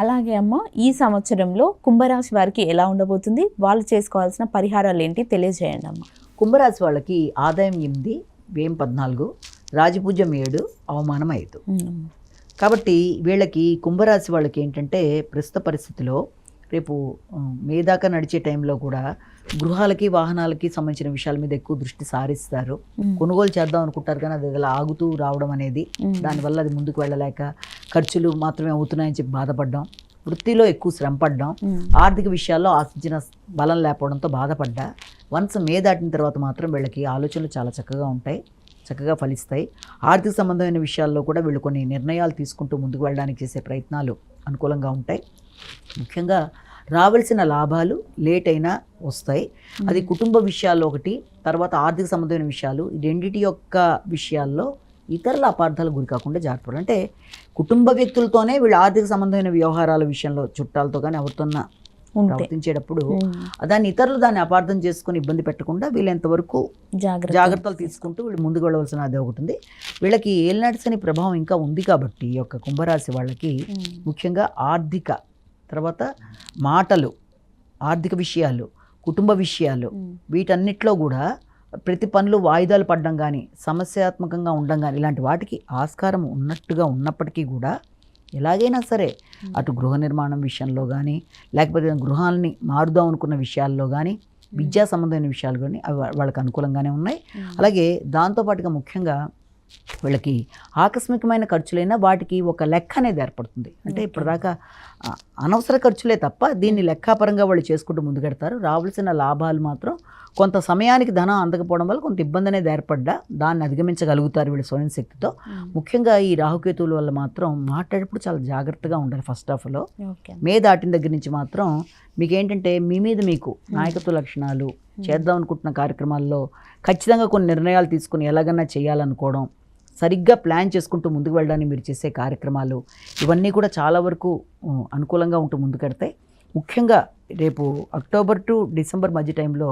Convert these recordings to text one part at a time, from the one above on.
అలాగే అమ్మ, ఈ సంవత్సరంలో కుంభరాశి వారికి ఎలా ఉండబోతుంది, వాళ్ళు చేసుకోవాల్సిన పరిహారాలు ఏంటి తెలియజేయండి అమ్మ. కుంభరాశి వాళ్ళకి ఆదాయం 8, వ్యయం 14, రాజపూజ్యం 7, అవమానం 5. కాబట్టి వీళ్ళకి కుంభరాశి వాళ్ళకి ఏంటంటే ప్రస్తుత పరిస్థితిలో రేపు మే దాకా నడిచే టైంలో కూడా గృహాలకి వాహనాలకి సంబంధించిన విషయాల మీద ఎక్కువ దృష్టి సారిస్తారు. కొనుగోలు చేద్దాం అనుకుంటారు కానీ అది ఇలా ఆగుతూ రావడం అనేది, దానివల్ల అది ముందుకు వెళ్ళలేక ఖర్చులు మాత్రమే అవుతున్నాయని చెప్పి బాధపడ్డాం, వృత్తిలో ఎక్కువ శ్రమ పడ్డాం, ఆర్థిక విషయాల్లో ఆశించిన బలం లేకపోవడంతో బాధపడ్డా. వన్స్ మే దాటిన తర్వాత మాత్రం వీళ్ళకి ఆలోచనలు చాలా చక్కగా ఉంటాయి, చక్కగా ఫలిస్తాయి. ఆర్థిక సంబంధమైన విషయాల్లో కూడా వీళ్ళు కొన్ని నిర్ణయాలు తీసుకుంటూ ముందుకు వెళ్ళడానికి చేసే ప్రయత్నాలు అనుకూలంగా ఉంటాయి. ముఖ్యంగా రావాల్సిన లాభాలు లేట్ అయినా వస్తాయి. అది కుటుంబ విషయాల్లో ఒకటి, తర్వాత ఆర్థిక సంబంధమైన విషయాలు, ఈ రెండింటి యొక్క విషయాల్లో ఇతరుల అపార్థాలు గురి కాకుండా జాగ్రత్త. అంటే కుటుంబ వ్యక్తులతోనే వీళ్ళు ఆర్థిక సంబంధమైన వ్యవహారాల విషయంలో చుట్టాలతో కానీ ఎవరితోన్నా ప్రవర్తించేటప్పుడు దాన్ని ఇతరులు దాన్ని అపార్థం చేసుకుని ఇబ్బంది పెట్టకుండా వీళ్ళెంతవరకు జాగ్రత్తలు తీసుకుంటూ వీళ్ళు ముందుకు వెళ్ళవలసిన అది ఒకటి ఉంది. వీళ్ళకి ఏలినాటి శని ప్రభావం ఇంకా ఉంది కాబట్టి ఈ యొక్క కుంభరాశి వాళ్ళకి ముఖ్యంగా ఆర్థిక, తర్వాత మాటలు, ఆర్థిక విషయాలు, కుటుంబ విషయాలు, వీటన్నిటిలో కూడా ప్రతి పనులు వాయిదాలు పడడం కానీ, సమస్యాత్మకంగా ఉండడం కానీ, ఇలాంటి వాటికి ఆస్కారం ఉన్నట్టుగా ఉన్నప్పటికీ కూడా ఎలాగైనా సరే అటు గృహ నిర్మాణం విషయంలో కానీ, లేకపోతే గృహాలని మారుదాం అనుకున్న విషయాల్లో కానీ, విద్యా సంబంధమైన విషయాలు కానీ అవి వాళ్ళకి అనుకూలంగానే ఉన్నాయి. అలాగే దాంతోపాటుగా ముఖ్యంగా వీళ్ళకి ఆకస్మికమైన ఖర్చులైనా వాటికి ఒక లెక్క అనేది ఏర్పడుతుంది. అంటే ఇప్పటిదాకా అనవసర ఖర్చులే తప్ప దీన్ని లెక్కాపరంగా వాళ్ళు చేసుకుంటూ ముందుకెడతారు. రావాల్సిన లాభాలు మాత్రం కొంత సమయానికి ధనం అందకపోవడం వల్ల కొంత ఇబ్బంది అనేది ఏర్పడ్డా దాన్ని అధిగమించగలుగుతారు వీళ్ళు స్వయం శక్తితో. ముఖ్యంగా ఈ రాహుకేతువుల వల్ల మాత్రం మాట్లాడేటప్పుడు చాలా జాగ్రత్తగా ఉండాలి. ఫస్ట్ హాఫ్లో మే దాటిన దగ్గర నుంచి మాత్రం మీకు ఏంటంటే మీ మీద మీకు నాయకత్వ లక్షణాలు, చేద్దాం అనుకుంటున్న కార్యక్రమాల్లో ఖచ్చితంగా కొన్ని నిర్ణయాలు తీసుకుని ఎలాగన్నా చేయాలనుకోవడం, సరిగ్గా ప్లాన్ చేసుకుంటూ ముందుకు వెళ్ళడానికి మీరు చేసే కార్యక్రమాలు, ఇవన్నీ కూడా చాలా వరకు అనుకూలంగా ఉంటూ ముందుకెడతాయి. ముఖ్యంగా రేపు అక్టోబర్ టు డిసెంబర్ మధ్య టైంలో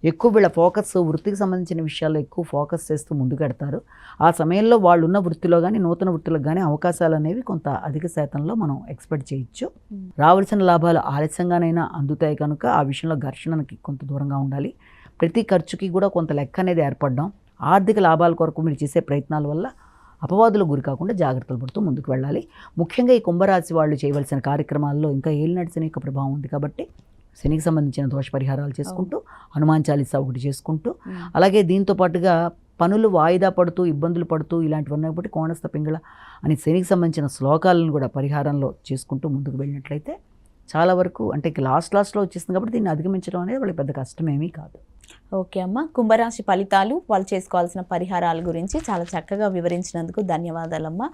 ఎక్కువ వీళ్ళ ఫోకస్ వృత్తికి సంబంధించిన విషయాల్లో ఎక్కువ ఫోకస్ చేస్తూ ముందుకెడతారు. ఆ సమయంలో వాళ్ళు ఉన్న వృత్తిలో కానీ నూతన వృత్తులకు కానీ అవకాశాలు అనేవి కొంత అధిక శాతంలో మనం ఎక్స్పెక్ట్ చేయొచ్చు. రావాల్సిన లాభాలు ఆలస్యంగానైనా అందుతాయి కనుక ఆ విషయంలో ఘర్షణకి కొంత దూరంగా ఉండాలి. ప్రతి ఖర్చుకి కూడా కొంత లెక్క అనేది ఏర్పడడం, ఆర్థిక లాభాల కొరకు మీరు చేసే ప్రయత్నాల వల్ల అపవాదులకు గురి కాకుండా జాగ్రత్తలు పడుతూ ముందుకు వెళ్ళాలి. ముఖ్యంగా ఈ కుంభరాశి వాళ్ళు చేయవలసిన కార్యక్రమాల్లో ఇంకా ఏలినాటి శని యొక్క ప్రభావం ఉంది కాబట్టి శనికి సంబంధించిన దోష పరిహారాలు చేసుకుంటూ, హనుమాన్ చాలీసా ఒకటి చేసుకుంటూ, అలాగే దీంతో పాటుగా పనులు వాయిదా పడుతూ ఇబ్బందులు పడుతూ ఇలాంటివన్నీ కాబట్టి కోణస్థ పింగళ అని శనికి సంబంధించిన శ్లోకాలను కూడా పరిహారంలో చేసుకుంటూ ముందుకు వెళ్ళినట్లయితే చాలా వరకు అంటే లాస్ట్లో వచ్చేస్తుంది కాబట్టి దీన్ని అధిగమించడం అనేది వాళ్ళకి పెద్ద కష్టమేమీ కాదు. ఓకే అమ్మ, కుంభరాశి ఫలితాలు, వాళ్ళు చేసుకోవాల్సిన పరిహారాల గురించి చాలా చక్కగా వివరించినందుకు ధన్యవాదాలమ్మా.